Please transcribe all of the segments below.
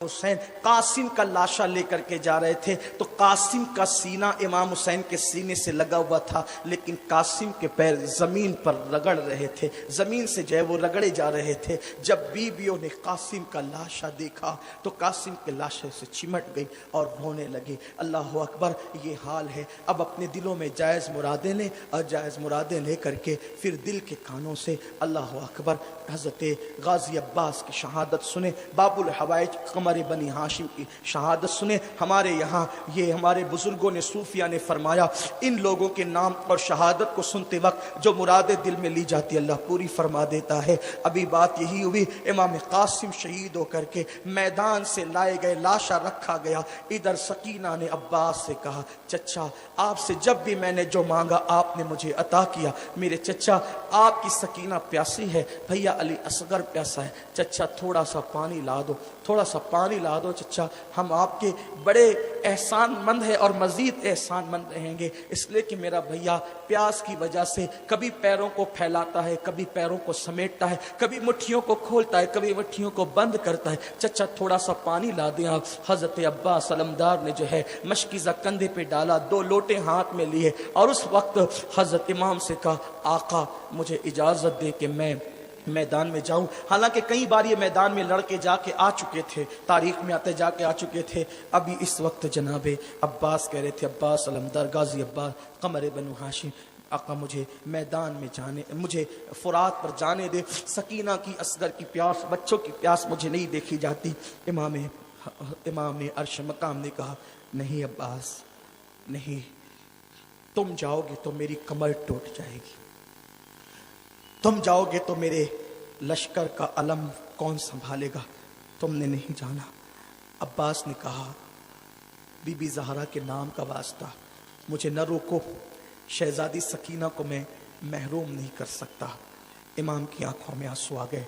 حسین قاسم کا لاشا لے کر کے جا رہے تھے تو قاسم کا سینہ امام حسین کے سینے سے لگا ہوا تھا، لیکن قاسم کے پیر زمین پر رگڑ رہے تھے، زمین سے جو ہے وہ رگڑے جا رہے تھے۔ جب بیویوں نے قاسم کا لاشا دیکھا تو قاسم کے لاشے سے چمٹ گئی اور رونے لگی۔ اللہ اکبر، یہ حال ہے۔ اب اپنے دلوں میں جائز مرادیں لیں اور جائز مرادیں لے کر کے پھر دل کے کانوں سے اللہ اکبر حضرت غازی عباس کی شہادت سنیں، باب الحوائج قمر بنی ہاشم کی شہادت سنیں۔ ہمارے یہاں یہ ہمارے بزرگوں نے صوفیہ نے فرمایا، ان لوگوں کے نام اور شہادت کو سنتے وقت جو مرادیں دل میں لی جاتی اللہ پوری فرما دیتا ہے۔ ابھی بات یہی ہوئی، امام قاسم شہید ہو کر کے میدان سے لائے گئے، لاشا رکھا گیا۔ ادھر سکینہ نے عباس سے کہا، چچا آپ سے جب بھی میں نے جو مانگا آپ نے مجھے عطا کیا، میرے چچا آپ کی سکینہ پیاسی ہے، بھیا علی اصغر پیاسا ہے، چچا تھوڑا سا پانی لا دو، تھوڑا سا پانی لا دو چچا، ہم آپ کے بڑے احسان مند ہیں اور مزید احسان مند رہیں گے، اس لیے کہ میرا بھیا پیاس کی وجہ سے کبھی پیروں کو پھیلاتا ہے، کبھی پیروں کو سمیٹتا ہے، کبھی مٹھیوں کو کھولتا ہے، کبھی مٹھیوں کو بند کرتا ہے، چچا تھوڑا سا پانی لا دیں آپ۔ حضرت عباس علمدار نے جو ہے مشکیزہ کندھے پہ ڈالا، 2 لوٹے ہاتھ میں لیے اور اس وقت حضرت امام سے کہا، آقا مجھے اجازت دے کہ میں میدان میں جاؤں۔ حالانکہ کئی بار یہ میدان میں لڑ کے جا کے آ چکے تھے، تاریخ میں آتے جا کے آ چکے تھے۔ ابھی اس وقت جناب عباس کہہ رہے تھے، عباس علمدار غازی عباس قمر بنو ہاشم، آقا مجھے میدان میں جانے، مجھے فرات پر جانے دے، سکینہ کی اصغر کی پیاس، بچوں کی پیاس مجھے نہیں دیکھی جاتی۔ امام نے عرش مقام نے کہا، نہیں عباس نہیں، تم جاؤ گے تو میری کمر ٹوٹ جائے گی، تم جاؤ گے تو میرے لشکر کا علم کون سنبھالے گا، تم نے نہیں جانا۔ عباس نے کہا، بی بی زہرا کے نام کا واسطہ مجھے نہ روکو، شہزادی سکینہ کو میں محروم نہیں کر سکتا۔ امام کی آنکھوں میں آنسو آ گئے،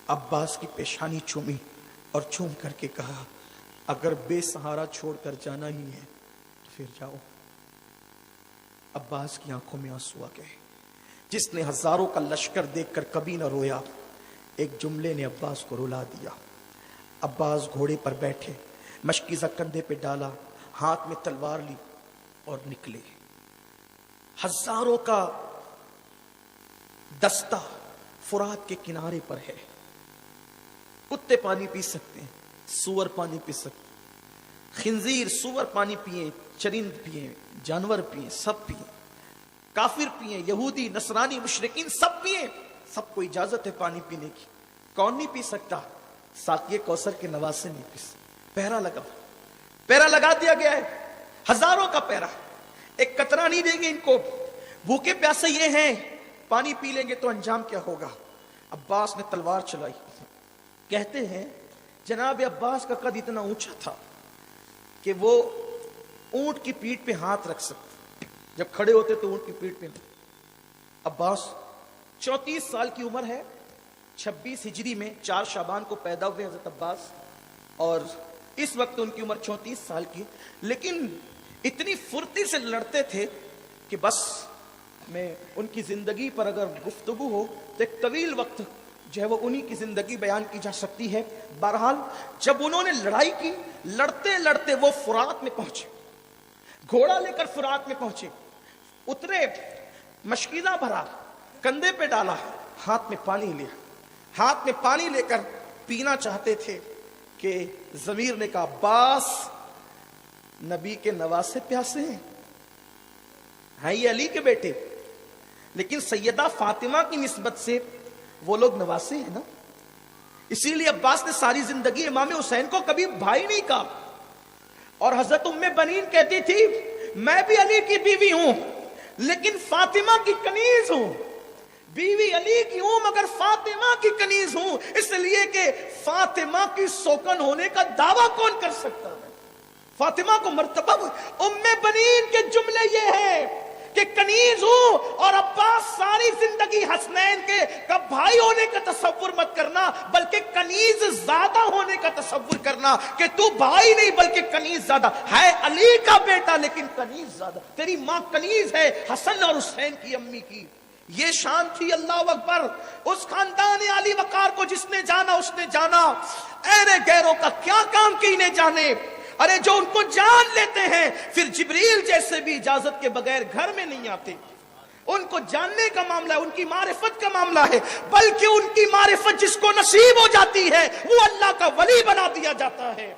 عباس کی پیشانی چومی اور چوم کر کے کہا، اگر بے سہارا چھوڑ کر جانا ہی ہے تو پھر جاؤ۔ عباس کی آنکھوں میں آنسو آ گئے۔ جس نے ہزاروں کا لشکر دیکھ کر کبھی نہ رویا، ایک جملے نے عباس کو رلا دیا۔ عباس گھوڑے پر بیٹھے، مشکیزہ کندھے پہ ڈالا، ہاتھ میں تلوار لی اور نکلے۔ ہزاروں کا دستہ فرات کے کنارے پر ہے، کتے پانی پی سکتے ہیں، سور پانی پی سکتے ہیں، خنزیر سور پانی پیئیں، چرند پیئیں، جانور پیئیں، سب پیئیں، کافر پیئیں، یہودی نصرانی مشرکین سب پیئیں، سب کو اجازت ہے پانی پینے کی۔ کون نہیں پی سکتا؟ ساقی کوثر کے نواسے نہیں پی سکتے۔ پیرا لگا دیا گیا ہے، ہزاروں کا پیرا، ایک قطرہ نہیں دیں گے ان کو۔ بھوکے پیاسے یہ ہیں، پانی پی لیں گے تو انجام کیا ہوگا؟ عباس نے تلوار چلائی۔ کہتے ہیں جناب عباس کا قد اتنا اونچا تھا کہ وہ اونٹ کی پیٹھ پہ ہاتھ رکھ سکتے، جب کھڑے ہوتے تو اونٹ کی پیٹھ پہ۔ عباس 34 سال کی عمر ہے، 26 ہجری میں 4 شعبان کو پیدا ہوئے حضرت عباس، اور اس وقت ان کی عمر 34 سال کی، لیکن اتنی پھرتی سے لڑتے تھے کہ بس میں ان کی زندگی پر اگر گفتگو ہو تو ایک طویل وقت جو ہے وہ انہی کی زندگی بیان کی جا سکتی ہے۔ بہرحال جب انہوں نے لڑائی کی، لڑتے لڑتے وہ فرات میں پہنچے، گھوڑا لے کر فرات میں پہنچے، اترے، مشکیزہ بھرا، کندھے پہ ڈالا، ہاتھ میں پانی لیا، ہاتھ میں پانی لے کر پینا چاہتے تھے کہ ضمیر نے کہا، عباس نبی کے نواسے پیاسے ہیں یہ علی کے بیٹے، لیکن سیدہ فاطمہ کی نسبت سے وہ لوگ نواسے ہیں نا۔ اسی لیے عباس نے ساری زندگی امام حسین کو کبھی بھائی نہیں کہا، اور حضرت ام بنین کہتی تھی، میں بھی علی کی بیوی ہوں لیکن فاطمہ کی کنیز ہوں، بیوی علی کی ہوں مگر فاطمہ کی کنیز ہوں، اس لیے کہ فاطمہ کی سوکن ہونے کا دعویٰ کون کر سکتا ہے؟ فاطمہ کو مرتبہ ام بنین کے جملے یہ ہیں کہ کنیز ہوں، اور عباس ساری زندگی حسنین کے بھائی ہونے کا تصور مت کرنا بلکہ کنیز زیادہ ہونے کا تصور کرنا، کہ تو بھائی نہیں بلکہ کنیز زیادہ ہے، علی کا بیٹا لیکن کنیز زیادہ، تیری ماں کنیز ہے حسن اور حسین کی امی کی، یہ شان تھی، اللہ اکبر۔ اس خاندان علی وقار کو جس نے جانا اس نے جانا، اے غیروں کا کیا کام کی انہیں جانے۔ ارے جو ان کو جان لیتے ہیں پھر جبریل جیسے بھی اجازت کے بغیر گھر میں نہیں آتے۔ ان کو جاننے کا معاملہ ہے، ان کی معرفت کا معاملہ ہے، بلکہ ان کی معرفت جس کو نصیب ہو جاتی ہے وہ اللہ کا ولی بنا دیا جاتا ہے،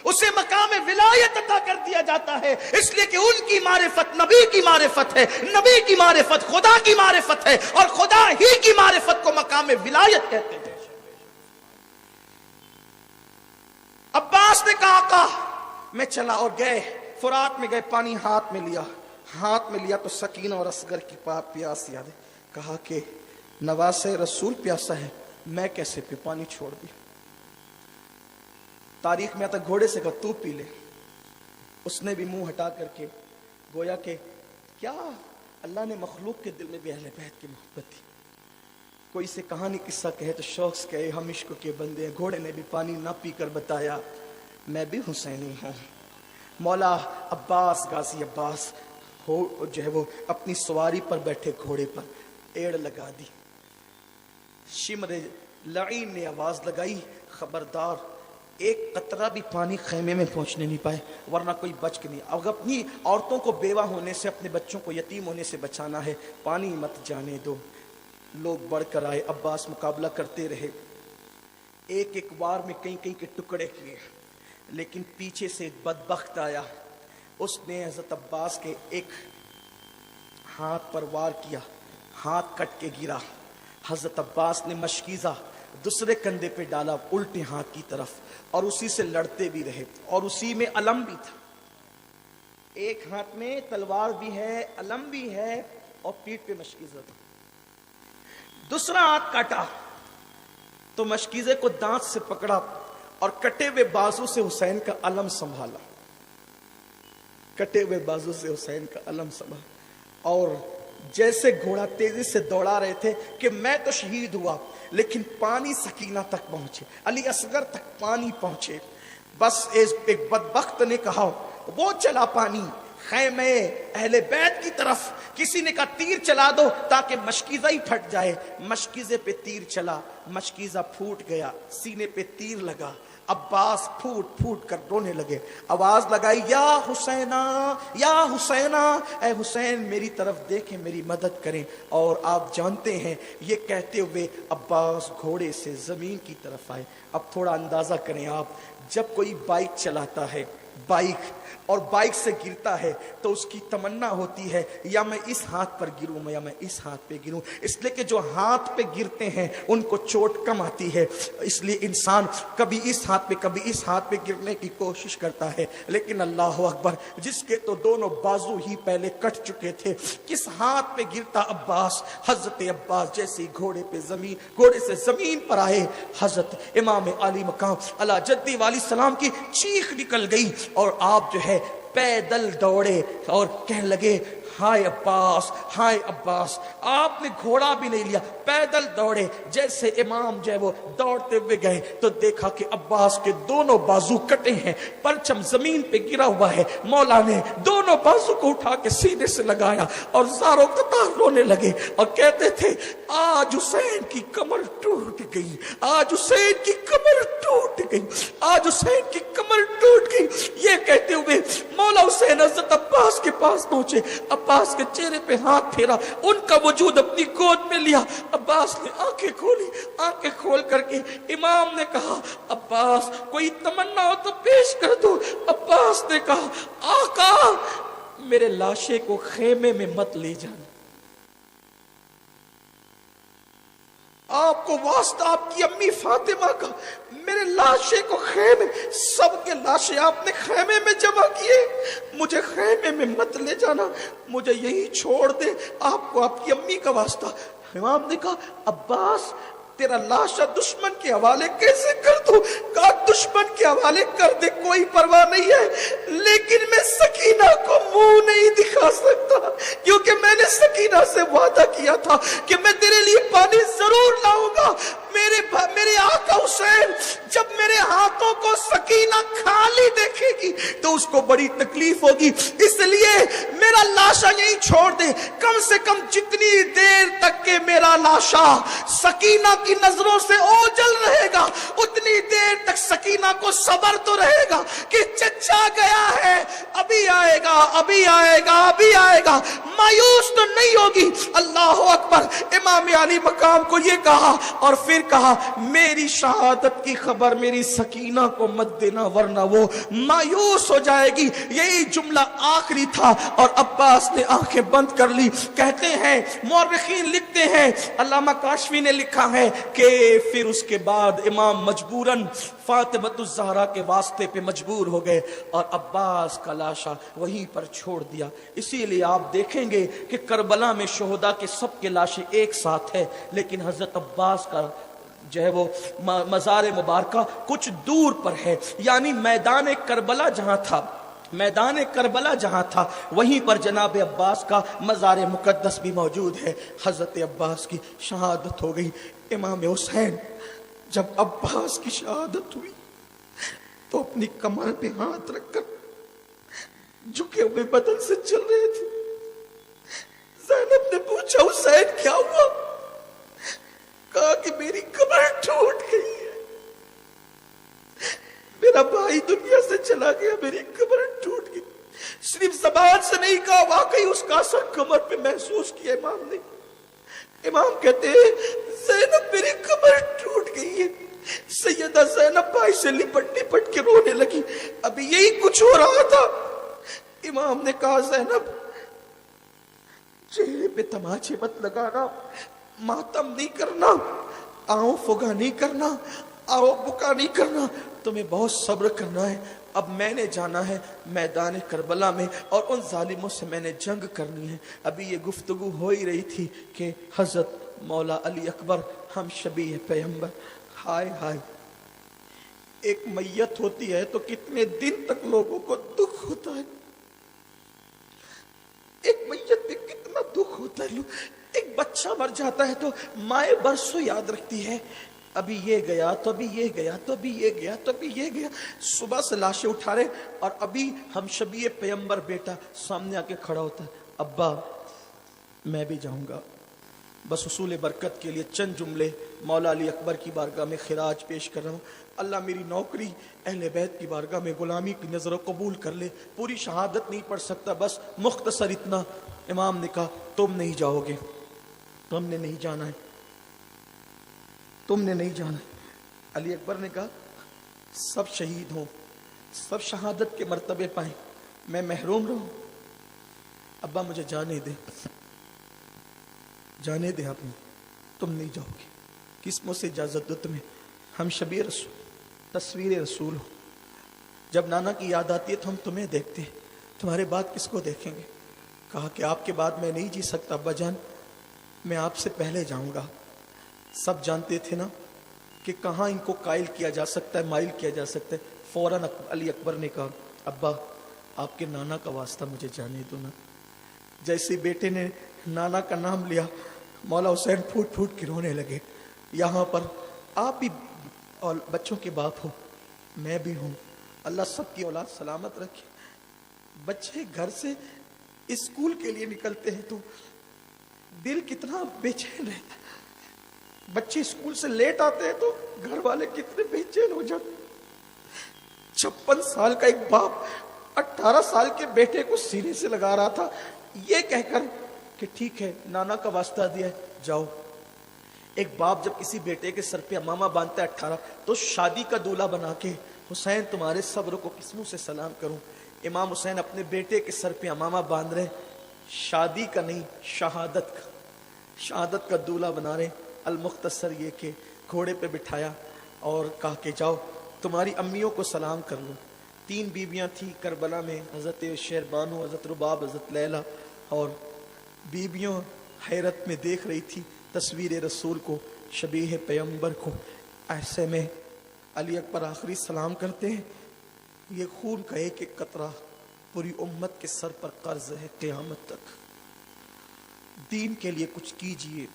اسے مقام ولایت عطا کر دیا جاتا ہے، اس لیے کہ ان کی معرفت نبی کی معرفت ہے، نبی کی معرفت خدا کی معرفت ہے، اور خدا ہی کی معرفت کو مقام ولایت کہتے ہیں۔ عباس نے کہا آقا میں چلا، اور گئے فرات میں گئے، پانی ہاتھ میں لیا تو سکینہ اور اصغر کی پیاس یاد ہے۔ کہا کہ نواسے رسول پیاسا ہے، میں کیسے پی، پانی چھوڑ دی۔ تاریخ میں آتا گھوڑے سے کہا تو پی لے، اس نے بھی منہ ہٹا کر کے، گویا کہ کیا اللہ نے مخلوق کے دل میں بھی اہل بیت کی محبت دی۔ کوئی سے کہانی قصہ کہے تو شوق سے کہے ہم عشق کے بندے ہیں۔ گھوڑے نے بھی پانی نہ پی کر بتایا میں بھی حسینی ہوں۔ مولا عباس غازی عباس جو ہے وہ اپنی سواری پر بیٹھے گھوڑے پر ایڑ لگا دی۔ شمر لعین نے آواز لگائی خبردار ایک قطرہ بھی پانی خیمے میں پہنچنے نہیں پائے ورنہ کوئی بچ کے نہیں۔ اگر اپنی عورتوں کو بیوہ ہونے سے، اپنے بچوں کو یتیم ہونے سے بچانا ہے پانی مت جانے دو۔ لوگ بڑھ کر آئے، عباس مقابلہ کرتے رہے، ایک وار میں کئی کے ٹکڑے کیے، لیکن پیچھے سے ایک بدبخت آیا، اس نے حضرت عباس کے ایک ہاتھ پر وار کیا، ہاتھ کٹ کے گرا۔ حضرت عباس نے مشکیزہ دوسرے کندھے پہ ڈالا الٹے ہاتھ کی طرف، اور اسی سے لڑتے بھی رہے، اور اسی میں علم بھی تھا، ایک ہاتھ میں تلوار بھی ہے، علم بھی ہے، اور پیٹھ پہ مشکیزہ تھا۔ دوسرا ہاتھ کاٹا تو مشکیزے کو دانت سے پکڑا اور کٹے ہوئے بازو سے حسین کا علم سنبھالا، کٹے ہوئے بازو سے حسین کا علم سنبھالا، اور جیسے گھوڑا تیزی سے دوڑا رہے تھے کہ میں تو شہید ہوا، لیکن پانی سکینہ تک پہنچے، علی اصغر تک پانی پہنچے۔ بس ایک بدبخت نے کہا وہ چلا پانی خیمے اہل بیت کی طرف، کسی نے کہا تیر چلا دو تاکہ مشکیزہ ہی پھٹ جائے، مشکیزے پہ تیر چلا، مشکیزہ پھوٹ گیا، سینے پہ تیر لگا، عباس پھوٹ کر رونے لگے، آواز لگائی یا حسینہ یا حسینہ، اے حسین میری طرف دیکھیں میری مدد کریں۔ اور آپ جانتے ہیں یہ کہتے ہوئے عباس گھوڑے سے زمین کی طرف آئے۔ اب تھوڑا اندازہ کریں آپ، جب کوئی بائک چلاتا ہے، بائک اور بائک سے گرتا ہے تو اس کی تمنا ہوتی ہے یا میں اس ہاتھ پر گروں یا میں اس ہاتھ پہ گروں، اس لیے کہ جو ہاتھ پہ گرتے ہیں ان کو چوٹ کم آتی ہے، اس لیے انسان کبھی اس ہاتھ پہ کبھی اس ہاتھ پہ گرنے کی کوشش کرتا ہے۔ لیکن اللہ اکبر، جس کے تو دونوں بازو ہی پہلے کٹ چکے تھے، کس ہاتھ پہ گرتا عباس؟ حضرت عباس جیسے ہی گھوڑے سے زمین پر آئے، حضرت امام علی مقام علی جدی والی سلام کی چیخ نکل گئی، اور آپ جو ہے پیدل دوڑے اور کہنے لگے ہائے عباس ہائے عباس۔ آپ نے گھوڑا بھی نہیں لیا، پیدل دوڑے۔ جیسے امام جو ہے وہ دوڑتے ہوئے گئے تو دیکھا کہ عباس کے دونوں بازو کٹے ہیں، پرچم زمین پہ گرا ہوا ہے۔ مولا نے دونوں بازو کو اٹھا کے سینے سے لگایا اور زاروں قطار رونے لگے اور کہتے تھے آج حسین کی کمر ٹوٹ گئی، آج حسین کی کمر ٹوٹ گئی، آج حسین کی کمر ٹوٹ گئی۔ یہ کہتے ہوئے مولا حسین حضرت عباس کے پاس پہنچے، عباس کے چہرے پہ ہاتھ پھیرا، ان کا وجود اپنی گود میں لیا۔ عباس نے آنکھیں کھولی، آنکھیں کھول کر کے امام نے کہا عباس کوئی تمنا ہو تو پیش کر دو۔ عباس نے کہا آقا میرے لاشے کو خیمے میں مت لے جانا، آپ کو واسطہ آپ کی امی فاطمہ کا، میرے لاشے کو خیمے، سب کے لاشیں آپ نے خیمے میں جمع کیے، مجھے خیمے میں مت لے جانا، مجھے یہی چھوڑ دے، آپ کو آپ کی امی کا واسطہ۔ امام نے کہا عباس تیرا لاشا دشمن کے حوالے کیسے کر دوں؟ کہا دشمن کے حوالے کر دے کوئی پرواہ نہیں ہے، لیکن میں سکینہ کو منہ نہیں دکھا سکتا، کیونکہ میں نے سکینہ سے وعدہ کیا تھا کہ میں تیرے لیے پانی ضرور لاؤں گا۔ میرے آقا حسین جب میرے ہاتھوں کو سکینہ خالی دیکھے گی देखेगी तो उसको बड़ी तकलीफ होगी, इसलिए मेरा लाशा यहीं छोड़ दे। कम से कम जितनी देर तक के मेरा लाशा सकीना की नजरों से ओझल रहेगा, उतनी देर तक सकीना को सब्र तो रहेगा कि चचा गया है, अभी आएगा, अभी आएगा, अभी आएगा, मायूस तो नहीं होगी। अल्लाह अकबर। इमाम अली मकाम को ये कहा और फिर कहा मेरी शहादत की खबर मेरी सकीना को मत देना वरना वो मायूस हो जाएगी। यही जुमला आखिरी था और अब्बास ने आंखें बंद कर ली। कहते हैं मौरखीन लिखते हैं, अल्लामा काशफी ने लिखा है कि फिर उसके बाद इमाम मजबूरन फातिमतुज़ ज़हरा के वास्ते पे मजबूर हो गए और अब्बास का लाशा वहीं पर छोड़ दिया। इसीलिए आप देखेंगे कि करबला में शोहदा के सबके लाशें एक साथ है, लेकिन हजरत अब्बास का जो है वो मज़ार मुबारका कुछ दूर पर है। यानी मैदान करबला जहां था, मैदान करबला जहां था वहीं पर जनाब अब्बास का मज़ार मुकद्दस भी मौजूद है। हजरत अब्बास की शहादत हो गई। इमाम हुसैन जब अब्बास की शहादत हुई तो अपनी कमर पे हाथ रखकर झुके हुए बदन से चल रहे थे। ज़ैनब ने पूछा हुसैन क्या हुआ? कहा कि मेरी कमर टूट गई है, मेरा भाई दुनिया से चला गया, मेरी कमर टूट गई। सिर्फ ज़बान से नहीं कहा, वाकई उसका असर कमर पे महसूस किया इमाम ने। इमाम कहते हैं ज़ैनब मेरी कमर टूट गई है। सैयदा ज़ैनब भाई से लिपट लिपट के रोने लगी। अभी यही कुछ हो रहा था। इमाम ने कहा ज़ैनब चेहरे पे तमाचे मत लगाना, मातम नहीं करना, आओ फुगा नहीं करना, आओ बुका नहीं करना, तुम्हें बहुत सब्र करना है। अब मैंने जाना है मैदान करबला में और उन जालिमों से मैंने जंग करनी है। अभी ये गुफ्तगू हो ही रही थी कि हजरत मौला अली अकबर हम शबीह पैगंबर, हाय हाय, एक मैयत होती है तो कितने दिन तक लोगों को दुख होता है, एक मैयत पे कितना दुख होता है। एक बच्चा मर जाता है तो माए बरसों याद रखती है, अभी ये गया तो अभी ये गया तो अभी ये गया तो अभी ये गया। सुबह से लाशें उठा रहे और अभी हम शबीह पैगंबर बेटा सामने आके खड़ा होता है, अब्बा मैं भी जाऊंगा। बस उसूल बरकत के लिए चंद जुमले मौला अली अकबर की बारगाह में खिराज पेश कर रहा हूँ। अल्लाह मेरी नौकरी अहले बैत की बारगाह में गुलामी की नज़रों कबूल कर ले। पूरी शहादत नहीं पढ़ सकता, बस मुख्तसर इतना। इमाम ने कहा तुम नहीं जाओगे, तुमने नहीं जाना है, तुमने नहीं जाना है। अली अकबर ने कहा सब शहीद हों, सब शहादत के मर्तबे पाएं, मैं महरूम रहूं। अब्बा मुझे जाने दे, जाने दे, आपने तुम नहीं जाओगे। किस मुँह से इजाजत दो तुम्हें? हम शबीह रसूल, तस्वीर रसूल हो। जब नाना की याद आती है तो हम तुम्हें देखते हैं, तुम्हारे बाद किसको देखेंगे? कहा कि आपके बाद मैं नहीं जी सकता अब्बा जान, मैं आपसे पहले जाऊंगा। सब जानते थे ना कि कहाँ इनको कायल किया जा सकता है, माइल किया जा सकता है। फौरन अली अकबर ने कहा अब्बा आपके नाना का वास्ता मुझे जाने दो ना। जैसे बेटे ने नाना का नाम लिया मौला हुसैन फूट फूट के रोने लगे। यहाँ पर आप भी और बच्चों के बाप हो, मैं भी हूँ, अल्लाह सबकी औलाद सलामत रखे। बच्चे घर से स्कूल के लिए निकलते हैं तो दिल कितना बेचैन रहता है। बच्चे स्कूल से लेट आते हैं तो घर वाले कितने बेचैन हो जाते। 56 साल का एक बाप 18 साल के बेटे को सीने से लगा रहा था, ये कहकर कि ठीक है नाना का वास्ता दिया है जाओ। एक बाप जब किसी बेटे के सर पे अमामा बांधता है 18, तो शादी का दूल्हा बना के हुसैन तुम्हारे सब्र को किस मुंह से सलाम करूं। इमाम हुसैन अपने बेटे के सर पे अमामा बांध रहे, शादी का नहीं शहादत का, शहादत का दूल्हा बना रहे। अलमुख्तसर ये कि घोड़े पे बिठाया और कहा कि जाओ तुम्हारी अम्मियों को सलाम कर लो। 3 बीबियां थी करबला में, हज़रत शेरबानो, हज़रत रुबाब, हज़रत लैला। और बीबियों हैरत में देख रही थी तस्वीर रसूल को, शबीह पैगंबर को। ऐसे में अली अकबर आखिरी सलाम करते हैं, ये खून का एक एक कतरा पूरी उम्मत के सर पर कर्ज है क़यामत तक। दीन के लिए कुछ कीजिए,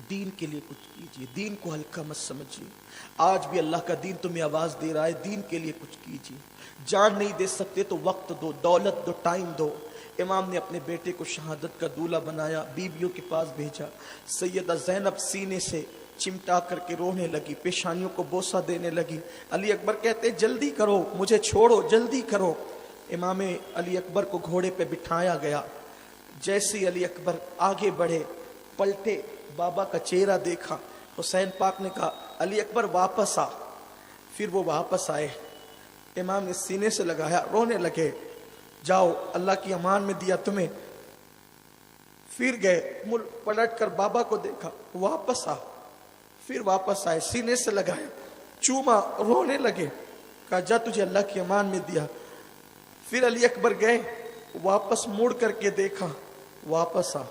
دین کے لیے کچھ کیجیے، دین کو ہلکا مت سمجھیے۔ آج بھی اللہ کا دین تمہیں آواز دے رہا ہے، دین کے لیے کچھ کیجیے۔ جان نہیں دے سکتے تو وقت دو، دولت دو، ٹائم دو۔ امام نے اپنے بیٹے کو شہادت کا دولہا بنایا، بیویوں کے پاس بھیجا۔ سیدہ زینب سینے سے چمٹا کر کے رونے لگی، پیشانیوں کو بوسہ دینے لگی۔ علی اکبر کہتے جلدی کرو، مجھے چھوڑو، جلدی کرو۔ امام علی اکبر کو گھوڑے پہ بٹھایا گیا۔ جیسے ہی علی اکبر آگے بڑھے، پلٹے، بابا کا چہرہ دیکھا، حسین پاک نے کہا علی اکبر واپس آ۔ پھر وہ واپس آئے، امام نے سینے سے لگایا، رونے لگے، جاؤ اللہ کی امان میں دیا تمہیں۔ پھر گئے، پلٹ کر بابا کو دیکھا، واپس آ۔ پھر واپس آئے، سینے سے لگایا، چوما، رونے لگے، کہا جا تجھے اللہ کی امان میں دیا۔ پھر علی اکبر گئے، واپس مڑ کر کے دیکھا، واپس آ۔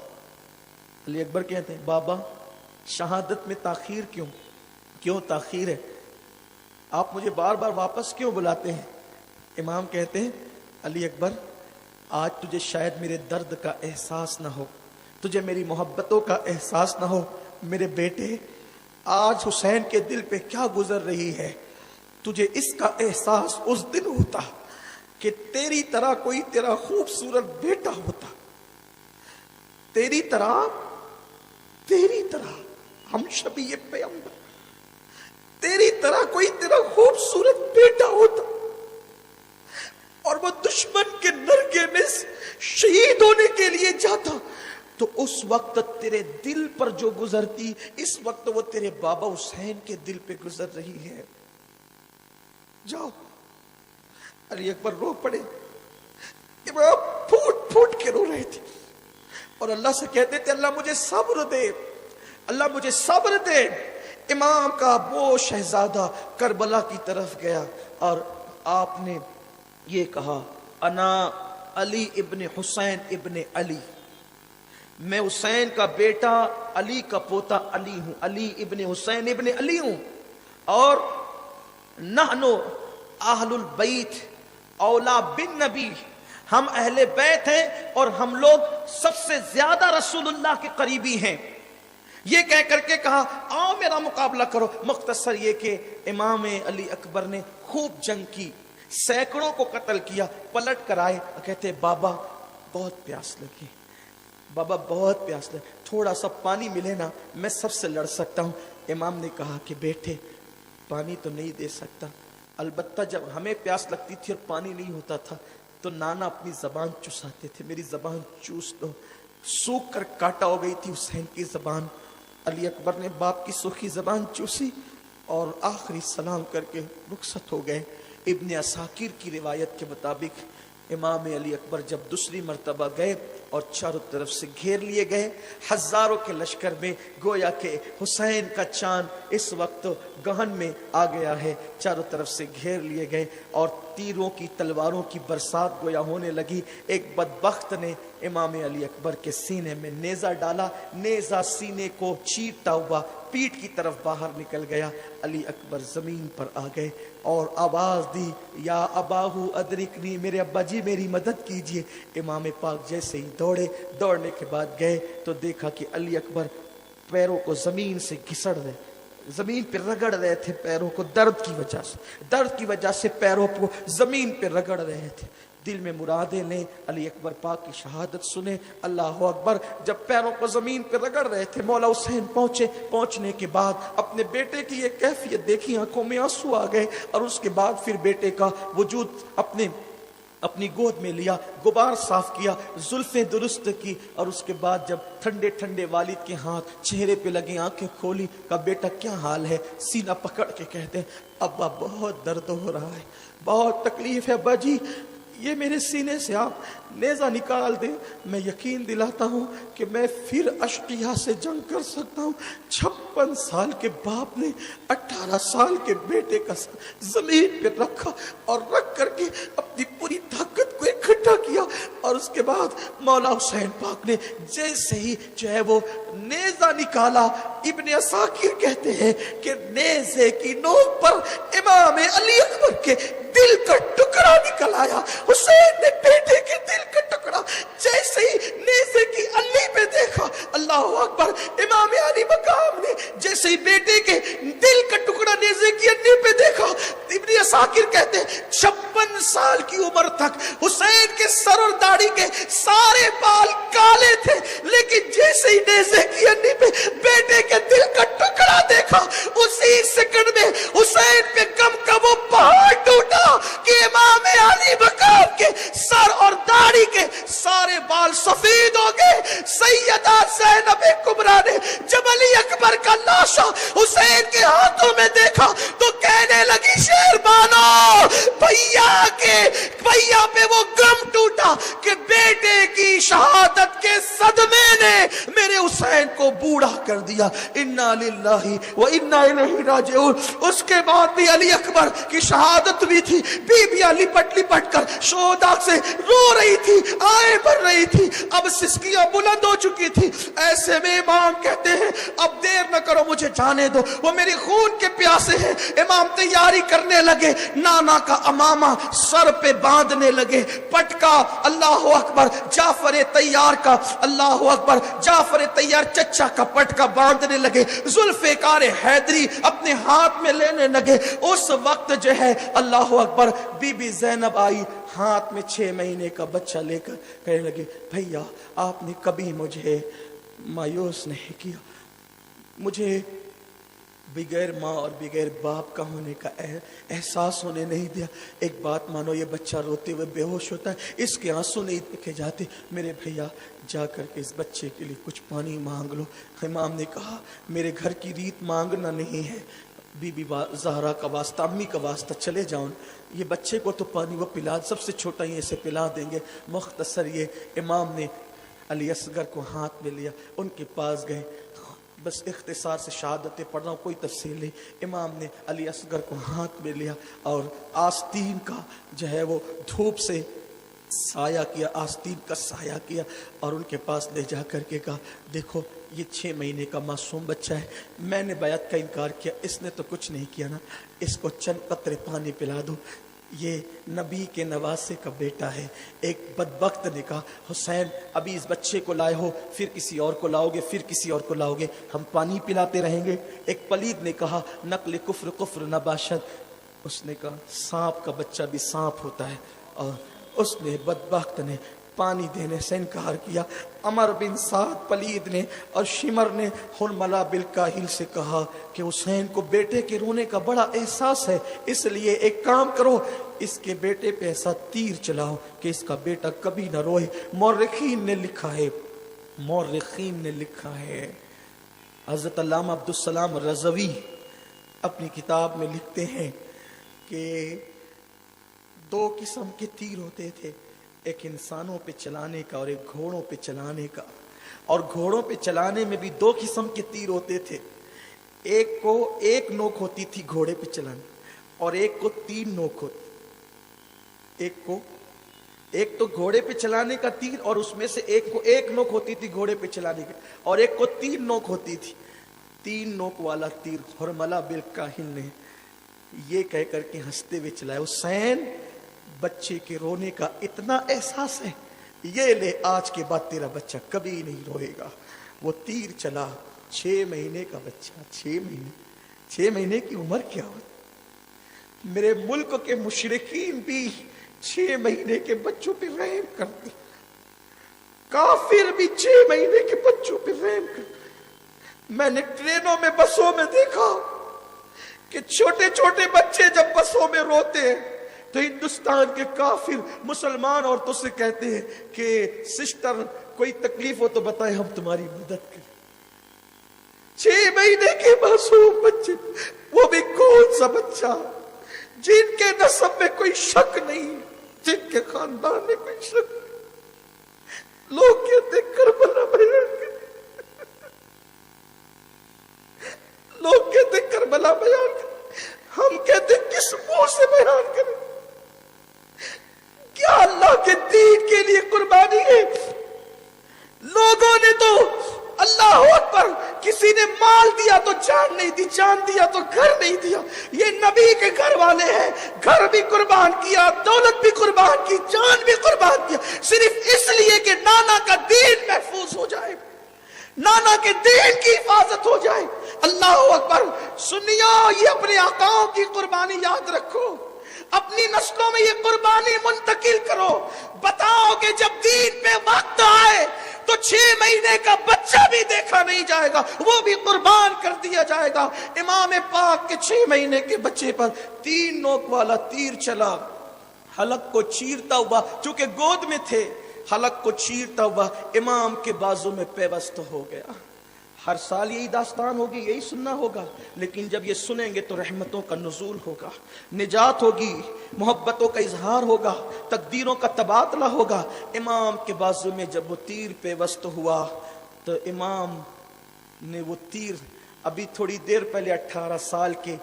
علی اکبر کہتے ہیں بابا شہادت میں تاخیر کیوں تاخیر ہے؟ آپ مجھے بار بار واپس کیوں بلاتے ہیں؟ امام کہتے ہیں علی اکبر آج تجھے شاید میرے درد کا احساس نہ ہو، تجھے میری محبتوں کا احساس نہ ہو، میرے بیٹے آج حسین کے دل پہ کیا گزر رہی ہے، تجھے اس کا احساس اس دن ہوتا کہ تیری طرح کوئی تیرا خوبصورت بیٹا ہوتا، تیری طرح ہم شبیہ پیغمبر، تیری طرح کوئی تیرا خوبصورت بیٹا ہوتا اور وہ دشمن کے نرگے میں شہید ہونے کے لیے جاتا، تو اس وقت تیرے دل پر جو گزرتی، اس وقت وہ تیرے بابا حسین کے دل پہ گزر رہی ہے۔ جاؤ۔ علی اکبر رو پڑے، امام پھوٹ پھوٹ کے رو رہے تھے اور اللہ سے کہتے تھے اللہ مجھے صبر دے، اللہ مجھے صبر دے۔ امام کا وہ شہزادہ کربلا کی طرف گیا اور آپ نے یہ کہا انا علی ابن حسین ابن علی، میں حسین کا بیٹا، علی کا پوتا علی ہوں، علی ابن حسین ابن علی ہوں، اور نحنو اہل البیت اولا بن نبی، ہم اہل بیت ہیں اور ہم لوگ سب سے زیادہ رسول اللہ کے قریبی ہیں۔ یہ کہہ کر کے کہا آؤ میرا مقابلہ کرو۔ مختصر یہ کہ امام علی اکبر نے خوب جنگ کی، سینکڑوں کو قتل کیا، پلٹ کر آئے، کہتے بابا بہت پیاس لگی، بابا بہت پیاس لگی، تھوڑا سا پانی ملے نا، میں سب سے لڑ سکتا ہوں۔ امام نے کہا کہ بیٹے پانی تو نہیں دے سکتا، البتہ جب ہمیں پیاس لگتی تھی اور پانی نہیں ہوتا تھا تو نانا اپنی زبان چوساتے تھے، میری زبان چوس دو۔ سوکھ کر کاٹا ہو گئی تھی حسین کی زبان، علی اکبر نے باپ کی سوکھی زبان چوسی اور آخری سلام کر کے رخصت ہو گئے۔ ابن عساکر کی روایت کے مطابق امام علی اکبر جب دوسری مرتبہ گئے اور چاروں طرف سے گھیر لیے گئے، ہزاروں کے لشکر میں، گویا کہ حسین کا چاند اس وقت گہن میں آ گیا ہے، چاروں طرف سے گھیر لیے گئے اور تیروں کی، تلواروں کی برسات گویا ہونے لگی۔ ایک بدبخت نے امام علی اکبر کے سینے میں نیزہ ڈالا، نیزہ سینے کو چیرتا ہوا پیٹ کی طرف باہر نکل گیا۔ علی اکبر زمین پر آ گئے اور آواز دی یا اباہو ادرکنی، میرے ابا جی میری مدد کیجئے۔ امام پاک جیسے ہی دوڑے، دوڑنے کے بعد گئے تو دیکھا کہ علی اکبر پیروں کو زمین سے گھسڑ رہے، زمین پہ رگڑ رہے تھے پیروں کو، درد کی وجہ سے پیروں کو زمین پہ رگڑ رہے تھے۔ دل میں مرادیں لیں، علی اکبر پاک کی شہادت سنیں، اللہ اکبر۔ جب پیروں کو زمین پہ رگڑ رہے تھے مولا حسین پہنچے، پہنچنے کے بعد اپنے بیٹے کی یہ کیفیت دیکھی، آنکھوں میں آنسو آ گئے، اور اس کے بعد پھر بیٹے کا وجود اپنی گود میں لیا، غبار صاف کیا، زلفیں درست کی، اور اس کے بعد جب ٹھنڈے ٹھنڈے والد کے ہاتھ چہرے پہ لگے، آنکھیں کھولی، کہا بیٹا کیا حال ہے؟ سینہ پکڑ کے کہتے ہیں ابا بہت درد ہو رہا ہے، بہت تکلیف ہے ابا جی، یہ میرے سینے سے آپ نیزہ نکال دیں، میں یقین دلاتا ہوں کہ میں پھر اشقیہ سے جنگ کر سکتا ہوں۔ 56 سال کے باپ نے 18 سال کے بیٹے کا زمین پہ رکھا اور رکھ کر کے اپنی پوری طاقت کو اکٹھا کیا، اور اس کے بعد مولا حسین پاک نے جیسے ہی جو ہے وہ نیزہ نکالا، ابن عساکر کہتے ہیں کہ نیزے کی نوک پر امام علی اکبر کے دل کا ٹکڑا نکل آیا۔ حسین نے بیٹے کے دل کا ٹکڑا جیسے ہی نیزے کی الی پہ دیکھا، اللہ اکبر، امام علی مقام शाकिर कहते हैं 56 साल की उम्र तक हुसैन के सर और दाढ़ी के सारे बाल काले थे, लेकिन जैसे ही नेज़े की हड्डी पे बेटे के दिल का टुकड़ा देखा, उसी सेकंड में हुसैन पे गम का वो पहाड़ टूटा कि इमाम अली मकाम के सर और दाढ़ी के सारे बाल सफेद हो गए। सैयदा ज़ैनब कुबरा ने जब अली अकबर का लाशा हुसैन के हाथों में देखा तो कहने लगी, शेरबानो, भैया पे वो गम टूटा कि बेटे की शहादत के सदमे ने मेरे हुसैन को बूढ़ा कर दिया। इन्ना लिल्लाहि व इन्ना इलैहि राजिऊन। उसके बाद भी अली अकबर की शहादत भी थी। बीबियां लिपट लिपट कर शोहदा से रो रही थी, आए भर रही थी, अब सिसकियां बुलंद हो चुकी थी। ऐसे में इमाम कहते हैं, अब देर न करो, मुझे जाने दो, वो मेरी खून के प्यासे हैं। इमाम तैयारी करने लगे, नाना का अमामा सर पे बांधने लगे, पटका, अल्लाह अकबर, जाफर तैयार का, अल्लाह अकबर, जाफर तैयार चच्चा का पटका बांधने लगे, जुल्फ़िकार हैदरी अपने हाथ में लेने लगे। उस वक्त जो है अल्लाह अकबर, बीबी ज़ैनब आई हाथ में 6 महीने का बच्चा लेकर, कहने लगे, भैया आपने कभी मुझे मायूस नहीं किया, मुझे बगैर माँ और बगैर बाप का होने का एहसास होने नहीं दिया। एक बात मानो, ये बच्चा रोते हुए बेहोश होता है, इसके आंसू नहीं देखे जाते, मेरे भैया जा करके इस बच्चे के लिए कुछ पानी मांग लो। इमाम ने कहा, मेरे घर की रीत मांगना नहीं है, बीबी ज़हरा का वास्ता, अम्मी का वास्ता, चले जाओ, ये बच्चे को तो पानी वो पिला, सबसे छोटा ही इसे पिला देंगे। मुख्तसर ये इमाम ने अली असगर को हाथ में लिया, उनके पास गए, बस इख्तिसार से शहादतें पढ़ रहा हूँ, कोई तफसील नहीं। इमाम ने अली असगर को हाथ में लिया और आस्तीन का जो है वो धूप से साया किया, आस्तीन का साया किया और उनके पास ले जा करके कहा, देखो ये 6 महीने का मासूम बच्चा है, मैंने बैत का इनकार किया, इसने तो कुछ नहीं किया ना, इसको चंद कतरे पानी पिला दो, ये नबी के नवासे का बेटा है। एक बदबख्त ने कहा, हुसैन अभी इस बच्चे को लाए हो, फिर किसी और को लाओगे, फिर किसी और को लाओगे, हम पानी पिलाते रहेंगे। एक पलीद ने कहा, नकल कुफ्र कुफ्र नबाशत, उसने कहा सांप का बच्चा भी सांप होता है, और उसने बदबख्त ने पानी देने से इनकार किया। अमर बिन साद पलीद ने और शिमर ने हुरमला बिल काहिल से कहा कि हुसैन को बेटे के रोने का बड़ा एहसास है, इसलिए एक काम करो, इसके बेटे पे ऐसा तीर चलाओ कि इसका बेटा कभी ना रोए। मौर्रिखीन ने लिखा है, हज़रत अल्लामा अब्दुस्सलाम रज़वी अपनी किताब में लिखते हैं कि 2 किस्म के तीर होते थे, एक इंसानों पे चलाने का और एक घोड़ों पे चलाने का। और घोड़ों पे चलाने में भी 2 किस्म के तीर होते थे, एक को 1 नोक होती थी घोड़े पे चलाने, और एक को 3 नोक होती। एक तो घोड़े पे चलाने का तीर, और उसमें से एक को 1 नोक होती थी घोड़े पे चलाने की, और एक को 3 नोक होती थी। 3 नोक वाला तीर हुरमला बिल काहिल ने ये कह करके हंसते हुए चलाया, हुसैन बच्चे के रोने का इतना एहसास है, ये ले आज के बाद तेरा बच्चा कभी नहीं रोएगा। वो तीर चला, 6 महीने का बच्चा, 6 महीने की उम्र क्या होती। मेरे मुल्क के मुशरिकीन भी 6 महीने के बच्चों पे रहम करते, काफिर भी 6 महीने के बच्चों पे रहम करते। मैंने ट्रेनों में, बसों में देखा कि छोटे छोटे बच्चे जब बसों में रोते हैं तो हिंदुस्तान के काफिर मुसलमान औरतों से कहते हैं कि सिस्टर कोई तकलीफ हो तो बताएं, हम तुम्हारी मदद करें। 6 महीने के मासूम बच्चे, वो भी कौन सा बच्चा जिनके नस्ब में कोई शक नहीं, जिनके खानदान में कोई शक नहीं। लोग कहते करबला बयान करें, लोग कहते करबला बयान करें, हम कहते किस मुंह से बयान करें। क्या अल्लाह के दीन के लिए कुर्बानी है। लोगों ने तो अल्लाह अकबर, किसी ने माल दिया तो जान नहीं दी, जान दिया तो घर नहीं दिया। ये नबी के घर वाले हैं, घर भी कुर्बान किया, दौलत भी कुर्बान की, जान भी कुर्बान किया, सिर्फ इसलिए कि नाना का दीन महफूज हो जाए, नाना के दीन की हिफाजत हो जाए। अल्लाह अकबर। सुनिया, ये अपने आकाओं की कुर्बानी याद रखो। اپنی نسلوں میں یہ قربانی منتقل کرو. بتاؤ کہ جب دین پہ وقت آئے تو 6 مہینے کا بچہ بھی دیکھا نہیں جائے گا, وہ بھی قربان کر دیا جائے گا. امام پاک کے 6 مہینے کے بچے پر 3 نوک والا تیر چلا, حلق کو چیرتا ہوا, چونکہ گود میں تھے, حلق کو چیرتا ہوا امام کے بازو میں پیوست ہو گیا. ہر سال یہی داستان ہوگی, یہی سننا ہوگا, لیکن جب یہ سنیں گے تو رحمتوں کا نزول ہوگا, نجات ہوگی, محبتوں کا اظہار ہوگا, تقدیروں کا تبادلہ ہوگا. امام کے بازو میں جب وہ تیر پیوست ہوا تو امام نے وہ تیر ابھی تھوڑی دیر پہلے 18 سال کے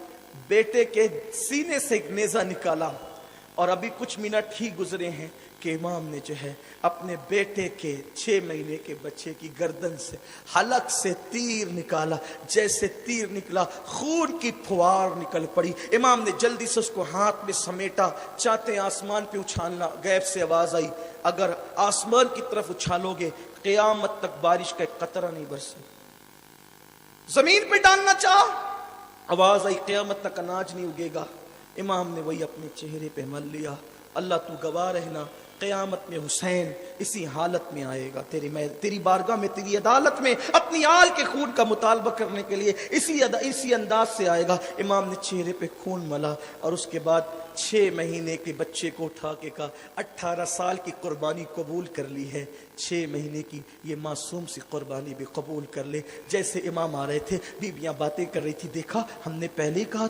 بیٹے کے سینے سے ایک نیزہ نکالا, اور ابھی کچھ منٹ ہی گزرے ہیں کہ امام نے جو ہے اپنے بیٹے کے 6 مہینے کے بچے کی گردن سے حلق سے تیر نکالا. جیسے تیر نکلا خون کی پھوار نکل پڑی. امام نے جلدی سے اس کو ہاتھ میں سمیٹا, چاہتے ہیں آسمان پہ اچھالنا. غیب سے آواز آئی, اگر آسمان کی طرف اچھالو گے قیامت تک بارش کا ایک قطرہ نہیں برسے. زمین پہ ڈالنا چاہ, آواز آئی قیامت تک اناج نہیں اگے گا. امام نے وہی اپنے چہرے پہ مل لیا. اللہ تو گواہ رہنا, قیامت میں حسین اسی حالت میں آئے گا تیری بارگاہ میں, تیری عدالت میں, اپنی آل کے خون کا مطالبہ کرنے کے لیے اسی انداز سے آئے گا. امام نے چہرے پہ خون ملا اور اس کے بعد 6 مہینے کے بچے کو اٹھا کے کہا 18 سال کی قربانی قبول کر لی ہے, 6 مہینے کی یہ معصوم سی قربانی بھی قبول کر لے. جیسے امام آ رہے تھے بیویاں باتیں کر رہی تھی, دیکھا ہم نے پہلے ہی کہا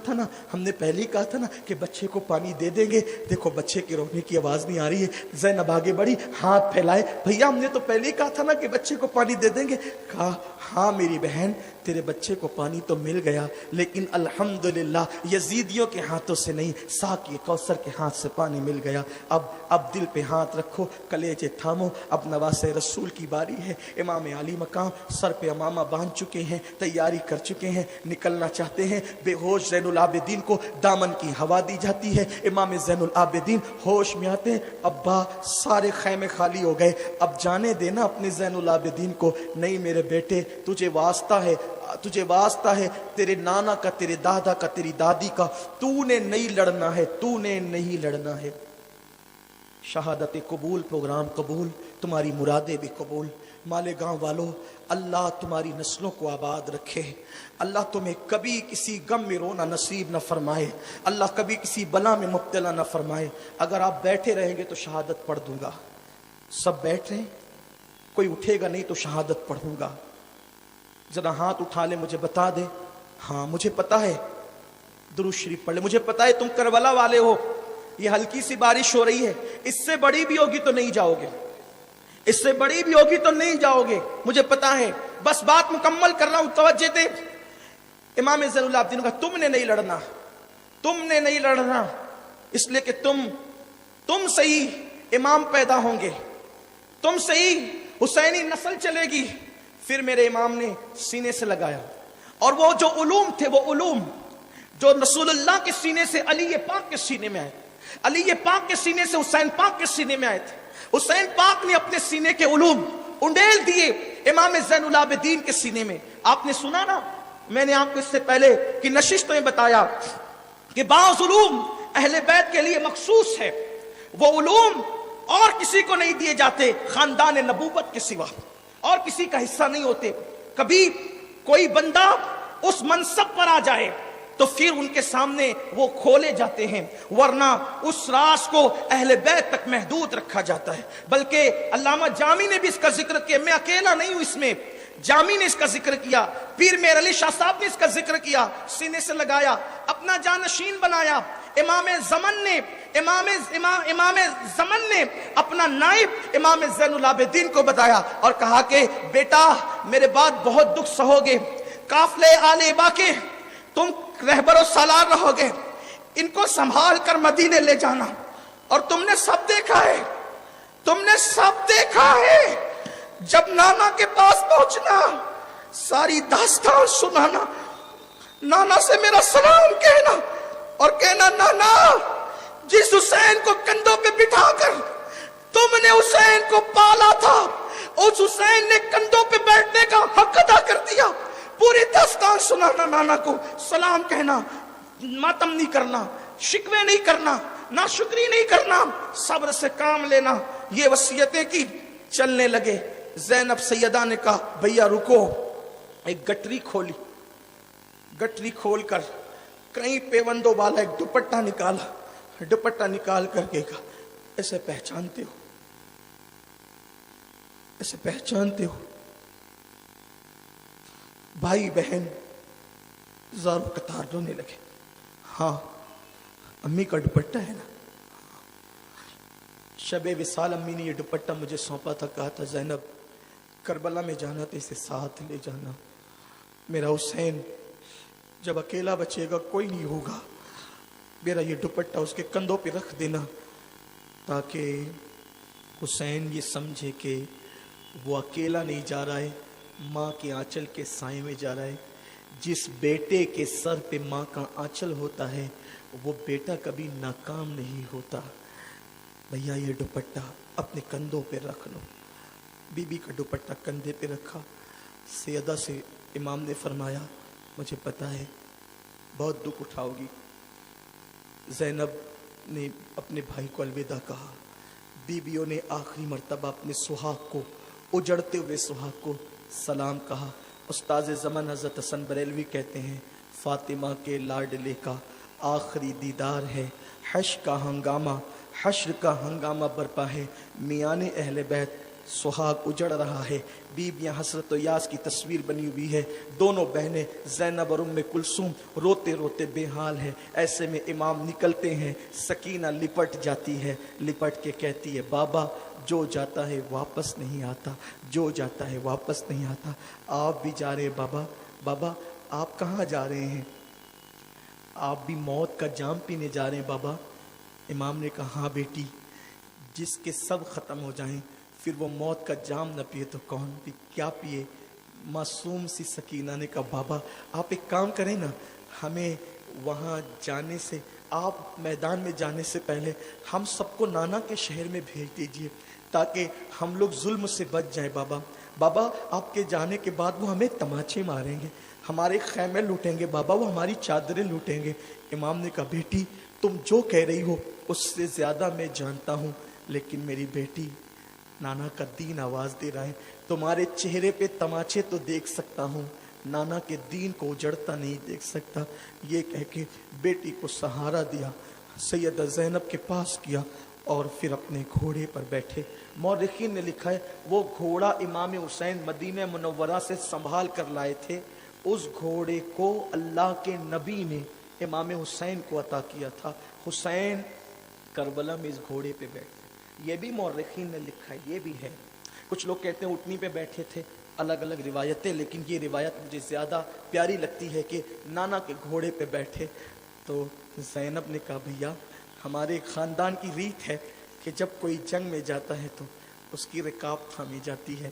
تھا نا کہ بچے کو پانی دے دیں گے. دیکھو بچے کے رونے کی آواز نہیں آ رہی ہے. زینب آگے بڑھی, ہاتھ پھیلائے, بھیا ہم نے تو پہلے ہی کہا تھا نا کہ بچے کو پانی دے دیں گے. کہا ہاں میری بہن, تیرے بچے کو پانی تو مل گیا, لیکن الحمدللہ یزیدیوں کے ہاتھوں سے نہیں, ساقی کوثر کے ہاتھ سے پانی مل گیا. اب دل پہ ہاتھ رکھو, کلیجے تھامو, اب نواز رسول کی باری ہے. امام علی مقام سر پہ امامہ باندھ چکے ہیں, تیاری کر چکے ہیں, نکلنا چاہتے ہیں. بے ہوش زین العابدین کو دامن کی ہوا دی جاتی ہے. امام زین العابدین ہوش میں آتے ہیں, ابا سارے خیمے خالی ہو گئے, اب جانے دینا اپنے زین العابدین کو. نہیں میرے بیٹے, تجھے واسطہ ہے تیرے نانا کا, تیرے دادا کا, تیری دادی کا, تو نے نہیں لڑنا ہے. شہادت قبول, پروگرام قبول, تمہاری مرادیں بھی قبول. مالیگاؤں والوں, اللہ تمہاری نسلوں کو آباد رکھے. اللہ تمہیں کبھی کسی غم میں رونا نصیب نہ فرمائے. اللہ کبھی کسی بلا میں مبتلا نہ فرمائے. اگر آپ بیٹھے رہیں گے تو شہادت پڑھ دوں گا. سب بیٹھ رہے ہیں, کوئی اٹھے گا نہیں تو شہادت پڑھوں گا. ذرا ہاتھ اٹھا لے, مجھے بتا دے. ہاں مجھے پتا ہے, درود شریف پڑھ لے. مجھے پتا ہے تم کربلا والے ہو. یہ ہلکی سی بارش ہو رہی ہے, اس سے بڑی بھی ہوگی تو نہیں جاؤ گے, مجھے پتا ہے. بس بات مکمل کر رہا ہوں, توجہ دے. امام زین العابدین کا تم نے نہیں لڑنا, اس لیے کہ تم صحیح امام پیدا ہوں گے, تم صحیح حسینی نسل چلے گی. پھر میرے امام نے سینے سے لگایا, اور وہ جو علوم تھے, وہ علوم جو رسول اللہ کے سینے سے علی پاک کے سینے میں آئے, علی پاک کے سینے سے حسین پاک کے سینے میں آئے تھے. حسین پاک نے اپنے سینے کے علوم انڈیل دیے امام زین العابدین کے سینے میں. آپ نے سنا نا, میں نے آپ کو اس سے پہلے کی نشستوں میں بتایا کہ بعض علوم اہل بیت کے لیے مخصوص ہے. وہ علوم اور کسی کو نہیں دیے جاتے خاندان نبوت کے سوا, اور کسی کا حصہ نہیں ہوتے. کبھی کوئی بندہ اس منصب پر آ جائے تو پھر ان کے سامنے وہ کھولے جاتے ہیں, ورنہ اس راز کو اہل بیت تک محدود رکھا جاتا ہے. بلکہ علامہ جامی نے بھی اس کا ذکر کیا, میں اکیلا نہیں ہوں اس میں, جامی نے اس کا ذکر کیا, پیر میر علی شاہ صاحب نے اس کا ذکر کیا. سینے سے لگایا, اپنا جانشین بنایا. امام زمن نے اپنا نائب امام زین العابدین کو بتایا اور کہا کہ بیٹا میرے بعد بہت دکھ سہو گے, قافلے آل ابا کے تم رہبر و سالار رہو گے, ان کو سنبھال کر مدینے لے جانا. اور تم نے سب دیکھا ہے, جب نانا کے پاس پہنچنا, ساری داستان سنانا, نانا سے میرا سلام کہنا اور کہنا نانا جس حسین کو کندھوں پہ بٹھا کر تم نے حسین کو پالا تھا, اس حسین نے کندھوں پہ بیٹھنے کا حق ادا کر دیا. پوری داستان سنانا, نانا کو سلام کہنا, ماتم نہیں کرنا, شکوے نہیں کرنا, नाशुक्री नहीं करना, सब्र से काम लेना, ये वसीयतें की। चलने लगे। ज़ैनब सैयदा ने कहा भैया रुको। एक गठरी खोली, गठरी खोलकर कई पेवंदों वाला एक दुपट्टा निकाला, दुपट्टा निकाल करके कहा ऐसे पहचानते हो, ऐसे पहचानते हो? भाई बहन ज़ारों कतार रोने लगे। हाँ अम्मी का दुपट्टा है ना। शबे विसाल अम्मी ने ये दुपट्टा मुझे सौंपा था, कहा था ज़ैनब करबला में जाना तो इसे साथ ले जाना, मेरा हुसैन जब अकेला बचेगा कोई नहीं होगा, मेरा ये दुपट्टा उसके कंधों पे रख देना ताकि हुसैन ये समझे कि वो अकेला नहीं जा रहा है, माँ के आंचल के साए में जा रहा है। जिस बेटे के सर पे माँ का आंचल होता है वो बेटा कभी नाकाम नहीं होता। भैया ये दुपट्टा अपने कंधों पे रख लो। बीबी का दुपट्टा कंधे पे रखा। सैयदा से इमाम ने फरमाया मुझे पता है बहुत दुख उठाओगी। ज़ैनब ने अपने भाई को अलविदा कहा। बीबियों ने आखिरी मर्तबा अपने सुहाग को, उजड़ते हुए सुहाग को सलाम कहा। उस्ताद ज़मान हज़रत हसन बरेलवी कहते हैं फातिमा के लाडले का आखिरी दीदार है, हश्र का हंगामा, हश्र का हंगामा बरपा है, मियाने अहले बैत सुहाग उजड़ रहा है। बीबियाँ हसरत और यास की तस्वीर बनी हुई है। दोनों बहनें ज़ैनब और उम्मे कुलसूम रोते रोते बेहाल है। ऐसे में इमाम निकलते हैं, सकीना लिपट जाती है, लिपट के कहती है बाबा जो जाता है वापस नहीं आता, जो जाता है वापस नहीं आता। आप भी जा रहे हैं बाबा, बाबा आप कहाँ जा रहे हैं? आप भी मौत का जाम पीने जा रहे हैं बाबा? इमाम ने कहा हाँ बेटी, जिसके सब ख़त्म हो जाएं फिर वो मौत का जाम न पिए तो कौन भी क्या पिए? मासूम सी सकीना ने कहा बाबा आप एक काम करें ना, हमें वहाँ जाने से, आप मैदान में जाने से पहले हम सबको नाना के शहर में भेज दीजिए ताकि हम लोग जुल्म से बच जाएं बाबा। बाबा आपके जाने के बाद वो हमें तमाचे मारेंगे, हमारे खैमे लूटेंगे बाबा, वो हमारी चादरें लूटेंगे। इमाम ने कहा बेटी तुम जो कह रही हो उससे ज़्यादा मैं जानता हूँ, लेकिन मेरी बेटी नाना का दीन आवाज़ दे रहा है, तुम्हारे चेहरे पे तमाचे तो देख सकता हूँ, नाना के दीन को उजड़ता नहीं देख सकता। ये कह के बेटी को सहारा दिया, सैयदा ज़ैनब के पास किया और फिर अपने घोड़े पर बैठे। मौरखीन ने लिखा है वो घोड़ा इमाम हुसैन मदीने मुनव्वरा से संभाल कर लाए थे, उस घोड़े को अल्लाह के नबी ने इमाम हुसैन को अता किया था। हुसैन करबला में इस घोड़े पे बैठे, ये भी मौरखीन ने लिखा है, ये भी है। कुछ लोग कहते हैं उटनी पे बैठे थे, अलग अलग रिवायतें, लेकिन ये रिवायत मुझे ज़्यादा प्यारी लगती है कि नाना के घोड़े पे बैठे। तो ज़ैनब ने कहा भैया हमारे ख़ानदान की रीत है कि जब कोई जंग में जाता है तो उसकी रिकाब थामी जाती है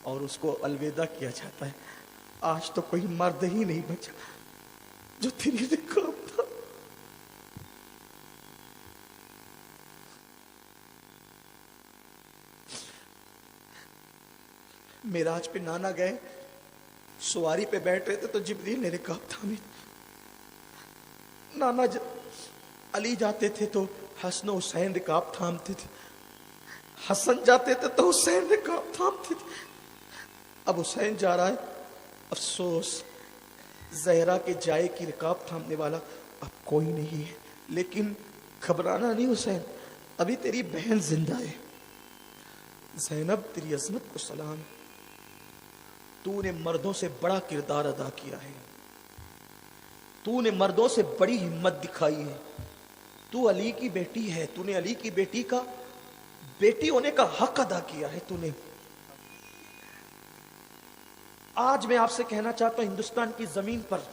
और उसको अलविदा किया जाता है। आज तो कोई मर्द ही नहीं बचा जो तेरी रिकाब था। मेराज पे नाना गए, सवारी पे बैठ रहे थे तो जिब्रील ने रिकाब थामी। नाना अली जाते थे तो हसन हुसैन रिकाब थामते थे, हसन जाते थे तो हुसैन रिकाब थामते थे। अब हुसैन जा रहा है, अफसोस जहरा के जाए की रिकाब थामने वाला अब कोई नहीं है। लेकिन घबराना नहीं हुसैन, अभी तेरी बहन जिंदा है। ज़ैनब तेरी अजमत को सलाम, तूने मर्दों से बड़ा किरदार अदा किया है, तूने मर्दों से बड़ी हिम्मत दिखाई है, तू अली की बेटी है, तूने अली की बेटी का बेटी होने का हक अदा किया है तूने। आज मैं आपसे कहना चाहता हूं हिंदुस्तान की जमीन पर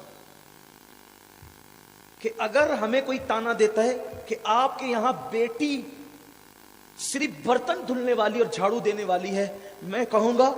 कि अगर हमें कोई ताना देता है कि आपके यहां बेटी सिर्फ बर्तन धुलने वाली और झाड़ू देने वाली है, मैं कहूंगा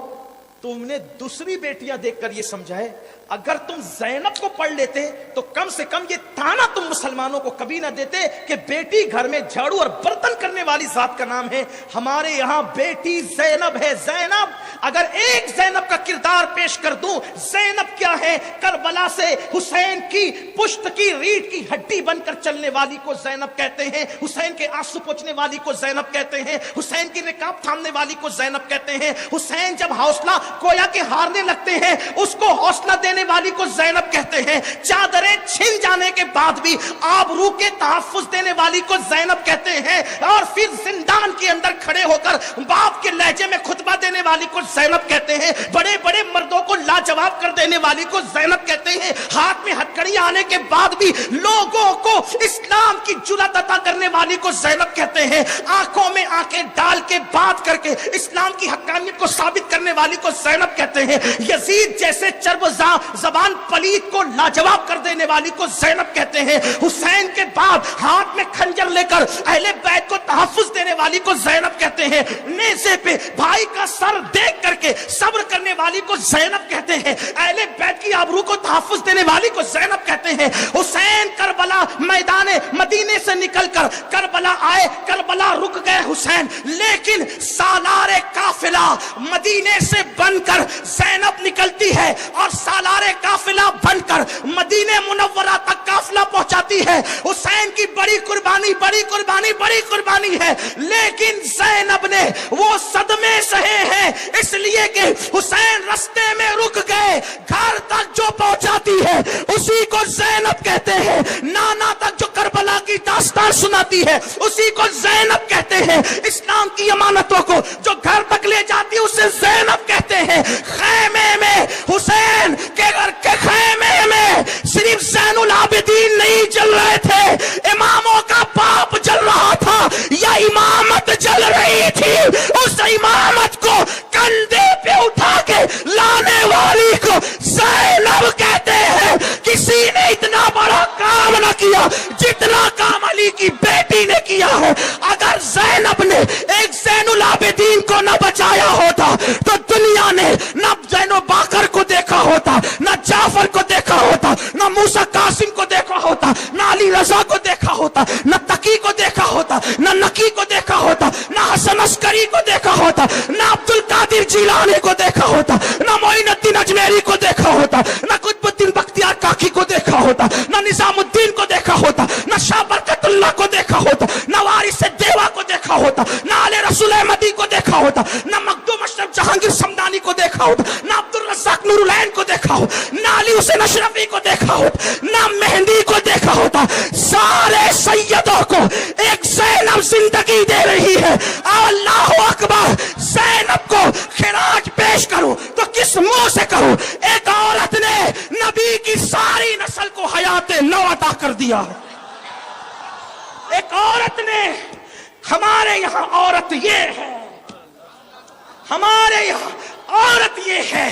तुम ने दूसरी बेटियां देखकर ये समझा है अगर तुम ज़ैनब को पढ़ लेते तो कम से कम ये ताना तुम मुसलमानों को कभी ना देते कि बेटी घर में झाड़ू और बर्तन करने वाली जात का नाम है। हमारे यहाँ बेटी ज़ैनब है। ज़ैनब, अगर एक ज़ैनब का किरदार पेश कर दूं, ज़ैनब क्या है? करबला से हुसैन की पुश्त की रीढ़ की हड्डी बनकर चलने वाली को ज़ैनब कहते हैं। हुसैन के आंसू पोंछने वाली को ज़ैनब कहते हैं। हुसैन की रिकाब थामने वाली को ज़ैनब कहते हैं। हुसैन जब हौसला कोया के हारने लगते हैं उसको हौसला देने वाली को ज़ैनब कहते हैं। चादरें छिन जाने के बाद भी आबरू के तहफ्फुज देने वाली को ज़ैनब कहते हैं। और फिर जिंदान के अंदर खड़े होकर बाप के लहजे में खुतबा देने वाली को ज़ैनब कहते हैं। बड़े बड़े मर्दों को लाजवाब कर देने वाली को ज़ैनब कहते हैं। हाथ में हथकड़ी आने के बाद भी लोगों को इस्लाम की जुर्अत अता करने वाली को ज़ैनब कहते हैं। आंखों में आंखें डाल के बात करके इस्लाम की हक्कानियत को साबित करने वाली को ज़ैनब कहते हैं। यजीद जैसे चर्बजा जबान पलीद को लाजवाब कर देने वाली को ज़ैनब कहते हैं। हुसैन के बाद हाथ में खंजर लेकर अहले बैत को तहफ्फुज देने वाली को ज़ैनब कहते हैं। नेज़े पे भाई का सर देख करके सब्र करने वाली को ज़ैनब कहते हैं। अहले बैत की आबरू को तहफ्फुज देने वाली को ज़ैनब कहते हैं। हुसैन करबला मैदान मदीने से निकलकर करबला आए, करबला रुक गए हुसैन, लेकिन सालारे काफिला मदीने से बनकर ज़ैनब निकलती है और सालारे काफिला बनकर मदीने मुनव्वरा तक काफिला पहुंचाती है। हुसैन की बड़ी कुर्बानी, बड़ी कुर्बानी, बड़ी कुर्बानी है, लेकिन ज़ैनब ने वो सदमे सहे हैं इसलिए कि हुसैन रास्ते में रुक गए। घर तक जो पहुंचाती है उसी को ज़ैनब कहते हैं। नाना तक जो करबला की दास्तान सुनाती है उसी को ज़ैनब कहते हैं। इस्लाम की अमानतों को जो घर तक ले जाती है उसे ज़ैनब कहते हैं। खैमे में हुसैन के घर के खैमे में सिर्फ ज़ैनुल आबिदीन नहीं जल रहे थे, इमामों का बाप जल रहा था या इमामत जल रही थी। उस इमामत को कंधे पे उठा के लाने वाली को ज़ैनब कहते हैं। किसी ने इतना बड़ा काम न किया जितना काम अली की बेटी ने किया है। अगर ज़ैनब ने एक ज़ैनुल आबिदीन को न बचाया होता तो दुनिया ने न ज़ैनो बाकर को देखा होता, न जाफर को देखा होता, न मूसा कासिम को देखा होता, न अली रजा को देखा होता, न तकी को देखा होता, न नकी को देखा होता, न हसन अस्करी को देखा होता, न अब्दुल कादिर जिलानी को देखा होता, न मोइनुद्दीन अजमेरी को देखा होता, न कुतुबुद्दीन बख्तियार काकी को देखा होता, न निजामुद्दीन को देखा होता, न शाह बरकतुल्लाह को देखा होता, न वारिस देवा को देखा होता, न आले रसूल अहमदी को देखा होता, न मखदूम अशरफ जहांगीर समदानी को देखा होता, न अब्दुल रज़्ज़ाक नूरुलैन को देखा होता, न अली हुसैन अशरफी को देखा होता, न मेहंदी को देखा होता। सारे सैयदों को एक ज़ैनब जिंदगी दे रही है। अल्लाहु अकबर। ज़ैनब को खिराज पेश करूं तो किस मुंह से करूं? एक औरत ने नबी की सारी नस्ल को हयाते नौ अता कर दिया। एक औरत ने, हमारे यहाँ औरत ये है, हमारे यहाँ औरत ये है।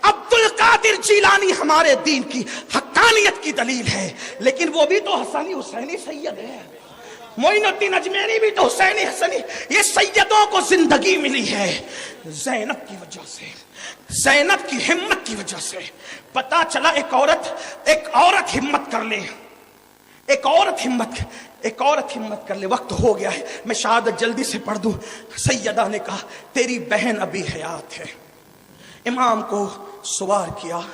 अब्दुल कादिर जिलानी हमारे दीन की हक्कानियत की दलील है, लेकिन वो भी तो हसनी हुसैनी सैयद है। मोइनुद्दीन अजमेरी भी तो हुसैनी हसनी, ये सैयदों को जिंदगी मिली है ज़ैनब की वजह से, ज़ैनब की हिम्मत की वजह से। पता चला एक औरत हिम्मत कर ले, एक औरत हिम्मत कर ले। वक्त हो गया है, मैं शहादत जल्दी से पढ़ दूं। सैयदा ने कहा तेरी बहन अभी हयात है। इमाम को सवार किया,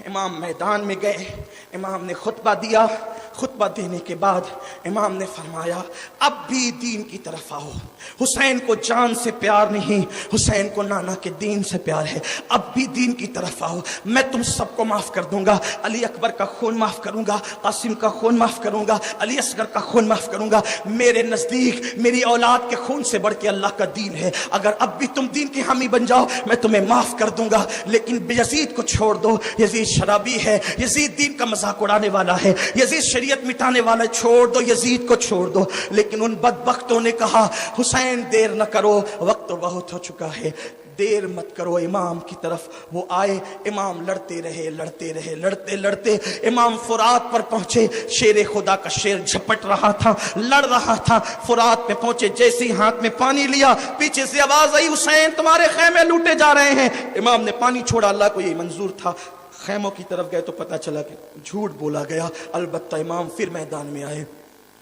इमाम मैदान में गए, इमाम ने खुतबा दिया। खुतबा देने के बाद इमाम ने फरमाया अब भी दीन की तरफ आओ। हुसैन को जान से प्यार नहीं, हुसैन को नाना के दीन से प्यार है। अब भी दीन की तरफ आओ, मैं तुम सबको माफ कर दूंगा। अली अकबर का खून माफ करूंगा, कासिम का खून माफ करूंगा, अली असगर का खून माफ करूंगा। मेरे नजदीक मेरी औलाद के खून से बढ़ के अल्लाह का दीन है। अगर अब भी तुम दीन की हामी बन जाओ मैं तुम्हें माफ कर दूंगा, लेकिन यजीद को छोड़ दो। यजीद शराबी है, यजीद दीन का मजाक उड़ाने वाला है, यजीद शरीयत मिटाने वाला छोड़ दो, यजीद को छोड़ दो। लेकिन उन बदबख्तों ने कहा हुसैन देर न करो, वक्त तो बहुत हो चुका है, देर मत करो इमाम की तरफ। वो आए, इमाम लड़ते रहे लड़ते लड़ते इमाम फुरात पर पहुंचे। शेर खुदा का शेर झपट रहा था, लड़ रहा था। फुरात पे पहुंचे, जैसे ही हाथ में पानी लिया, पीछे से आवाज आई हुसैन तुम्हारे खैमे लूटे जा रहे हैं। इमाम ने पानी छोड़ा, अल्लाह को ये मंजूर था। खैमों की तरफ गए तो पता चला कि झूठ बोला गया। अलबत्ता इमाम फिर मैदान में आए,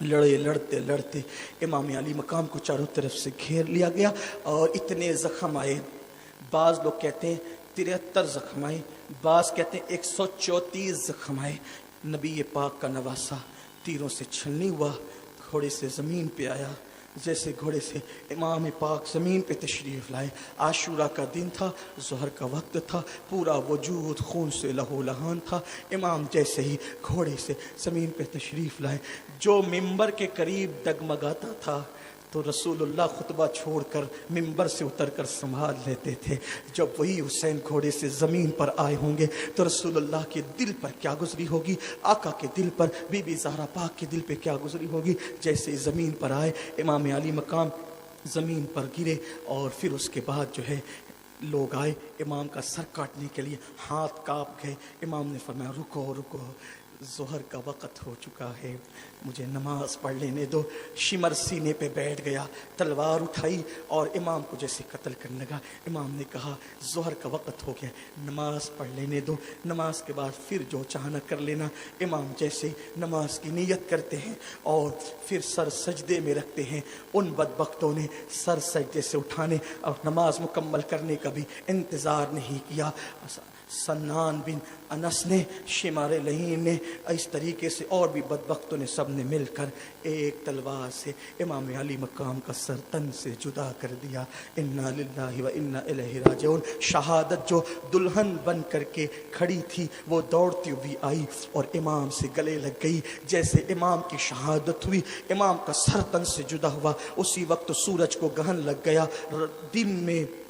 लड़े लड़ते लड़ते इमाम अली मकाम को चारों तरफ से घेर लिया गया और इतने जख्म आए। बाज लोग कहते हैं 73 जख्म आए, बाज कहते हैं 134 जख्म आए। नबी पाक का नवासा तीरों से छलनी हुआ, घोड़े से ज़मीन पे आया। जैसे घोड़े से इमाम पाक ज़मीन पे तशरीफ़ लाए। आशूरा का दिन था, ज़ोहर का वक्त था, पूरा वजूद खून से लहू लहान था। इमाम जैसे ही घोड़े से ज़मीन पे तशरीफ़ लाए, जो मिंबर के करीब डगमगाता था तो रसूलुल्लाह खुतबा छोड़कर मिंबर से उतरकर संभाल लेते थे। जब वही हुसैन घोड़े से ज़मीन पर आए होंगे तो रसूलुल्लाह के दिल पर क्या गुजरी होगी, आका के दिल पर, बीबी ज़हरा पाक के दिल पे क्या गुजरी होगी। जैसे ज़मीन पर आए, इमाम अली मकाम ज़मीन पर गिरे और फिर उसके बाद जो है लोग आए इमाम का सर काटने के लिए, हाथ काँप गए। इमाम ने फरमाया रुको रुको, ज़ोहर का वक़्त हो चुका है, मुझे नमाज पढ़ लेने दो। शिमर सीने पे बैठ गया, तलवार उठाई और इमाम को जैसे कत्ल करने लगा। इमाम ने कहा ज़ोहर का वक़्त हो गया, नमाज पढ़ लेने दो, नमाज के बाद फिर जो चाहना कर लेना। इमाम जैसे नमाज की नीयत करते हैं और फिर सर सजदे में रखते हैं। उन बदबख्तों ने सर सजदे से उठाने और नमाज मुकम्मल करने का भी इंतज़ार नहीं किया। सन्नान बिन अनस ने, शिमार लहीन ने, इस तरीके से और भी बदबख्तों ने, सब ने मिलकर एक तलवार से इमाम अली मकाम का सर तन से जुदा कर दिया। इन्ना लिल्लाहि व इन्ना इलैहि राजिऊन। शहादत जो दुल्हन बन करके खड़ी थी वो दौड़ती हुई आई और इमाम से गले लग गई। जैसे इमाम की शहादत हुई, इमाम का सर तन से जुदा हुआ, उसी वक्त सूरज को गहन लग गया, दिन में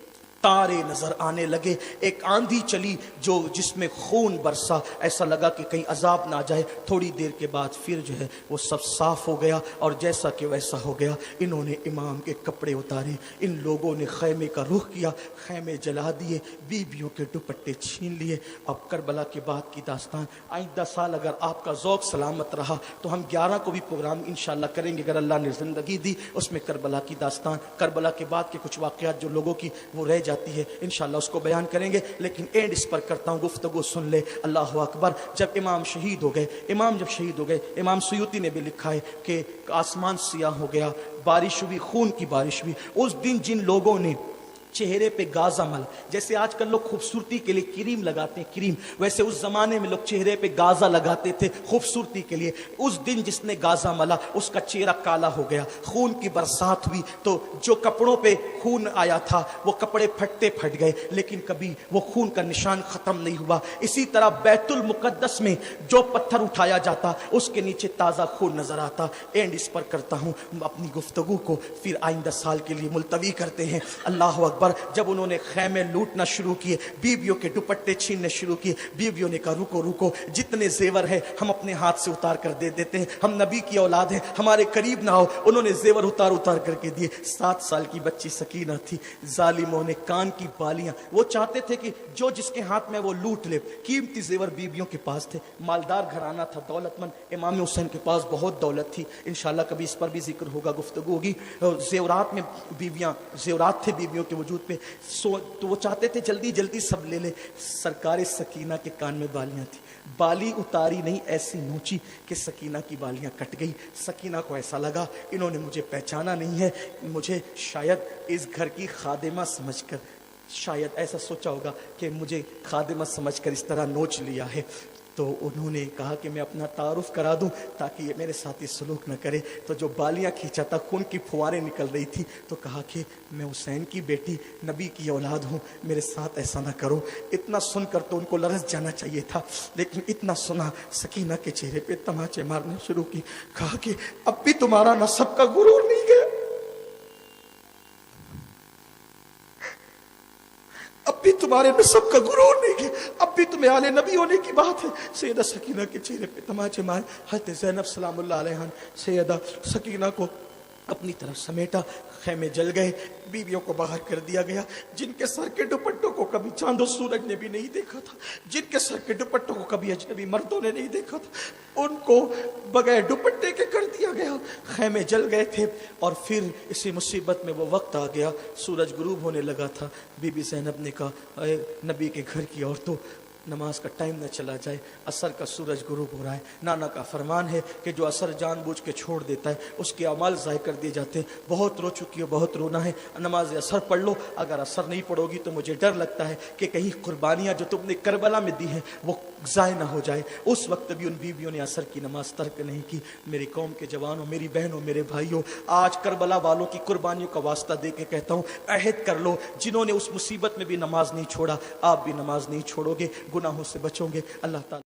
तारे नजर आने लगे। एक आंधी चली जो जिसमें खून बरसा, ऐसा लगा कि कहीं अजाब ना आ जाए। थोड़ी देर के बाद फिर जो है वो सब साफ हो गया और जैसा कि वैसा हो गया। इन्होंने इमाम के कपड़े उतारे, इन लोगों ने खैमे का रुख किया, खैमे जला दिए, बीबियों के दुपट्टे छीन लिए। अब करबला के बाद की दास्तान, आइंदा साल अगर आपका ज़ौक़ सलामत रहा तो हम 11 को भी प्रोग्राम इंशाल्लाह करेंगे, अगर अल्लाह ने ज़िंदगी दी। उसमें करबला की दास्तान, करबला के बाद के कुछ वाक़यात जो लोगों की वो रह जाती है, इंशाल्लाह उसको बयान करेंगे। लेकिन एंड इस पर करता हूँ, गुफ्तगू सुन ले। अल्लाह अकबर। जब इमाम शहीद हो गए, इमाम जब शहीद हो गए, इमाम सुयूती ने भी लिखा है कि आसमान सियाह हो गया, बारिश हुई, खून की बारिश हुई। उस दिन जिन लोगों ने चेहरे पे गाजा मल, जैसे आजकल लोग खूबसूरती के लिए क्रीम लगाते हैं, क्रीम, वैसे उस जमाने में लोग चेहरे पे गाजा लगाते थे खूबसूरती के लिए। उस दिन जिसने गाजा मला उसका चेहरा काला हो गया, खून की बरसात हुई, तो जो कपड़ों पे खून आया था वो कपड़े फटते फट गए, लेकिन कभी वो खून का निशान खत्म नहीं हुआ। इसी तरह बैतुल मुकद्दस में जो पत्थर उठाया जाता उसके नीचे ताज़ा खून नजर आता। एंड इस पर करता हूँ, अपनी गुफ्तगू को फिर आइंदा साल के लिए मुलतवी करते हैं। अल्लाह अकबर। जब उन्होंने खैमे लूटना शुरू किए, बीवियों के दुपट्टे छीनने शुरू किए, बीवियों ने कहा रुको रुको, जितने जेवर है हम अपने हाथ से उतार कर दे देते हैं, हम नबी की औलाद हैं, हमारे करीब ना हो। उन्होंने जेवर उतार उतार करके दिए। 7 साल की बच्ची सकीना थी, जालिमों ने कान की बालियां, वो चाहते थे कि जो जिसके हाथ में वो लूट ले। कीमती जेवर बीवियों के पास थे, मालदार घराना था, दौलतमंद। इमाम हुसैन के पास बहुत दौलत थी, इंशाल्लाह कभी इस पर भी जिक्र होगा, गुफ्तगू होगी। जेवरात में बीवियां, जेवरात थे बीवियों के वजूद पे, तो वो चाहते थे जल्दी जल्दी सब ले ले। सरकार सकीना के कान में बालियां थी, बाली उतारी नहीं, ऐसी नोची कि सकीना की बालियां कट गई। सकीना को ऐसा लगा इन्होंने मुझे पहचाना नहीं है, मुझे शायद इस घर की खादिमा समझकर, शायद ऐसा सोचा होगा कि मुझे खादिमा समझकर इस तरह नोच लिया है। तो उन्होंने कहा कि मैं अपना तारुफ करा दूं ताकि ये मेरे साथ ही सलूक न करे। तो जो बालियां खींचा था, खून की फुहारें निकल रही थी, तो कहा कि मैं हुसैन की बेटी, नबी की औलाद हूं, मेरे साथ ऐसा ना करो। इतना सुनकर तो उनको लरस जाना चाहिए था, लेकिन इतना सुना, सकीना के चेहरे पे तमाचे मारने शुरू की। कहा कि अब भी तुम्हारा नसब का गुरूर नहीं गया, अब भी तुम्हारे नस्ब का गुरूर नहीं है, अब भी तुम्हें आले नबी होने की बात है। सैयदा सकीना के चेहरे पे तमाचे मारे। हज़रत ज़ैनब सलामुल्लाह अलैहा सैयदा सकीना को अपनी तरफ समेटा, खेमे जल गए, बीवियों को बाहर कर दिया गया। जिनके सर के दुपट्टों को कभी चांदो सूरज ने भी नहीं देखा था, जिनके सर के दुपट्टों को कभी अजनबी मर्दों ने नहीं देखा था, उनको बगैर दुपट्टे के कर दिया गया। खेमे जल गए थे और फिर इसी मुसीबत में वो वक्त आ गया, सूरज गुरूब होने लगा था। बीबी ज़ैनब ने कहा, अरे नबी के घर की औरतों, नमाज का टाइम न चला जाए, असर का सूरज गुरूब हो रहा है। नाना का फरमान है कि जो असर जानबूझ के छोड़ देता है उसके अमाल ज़ाय कर दिए जाते हैं। बहुत रो चुकी हो, बहुत रोना है, नमाज असर पढ़ लो। अगर असर नहीं पढ़ोगी तो मुझे डर लगता है कि कहीं कुर्बानियाँ जो तुमने करबला में दी हैं वो ज़ाय ना हो जाए। उस वक्त भी उन बीवियों ने असर की नमाज तर्क नहीं की। मेरी कौम के जवानों, मेरी बहनों, मेरे भाइयों, आज करबला वालों की कुर्बानियों का वास्ता दे के कहता हूँ, अहद कर लो, जिन्होंने उस मुसीबत में भी नमाज नहीं छोड़ा, आप भी नमाज नहीं छोड़ोगे, गुनाहों से बचोगे। अल्लाह ताला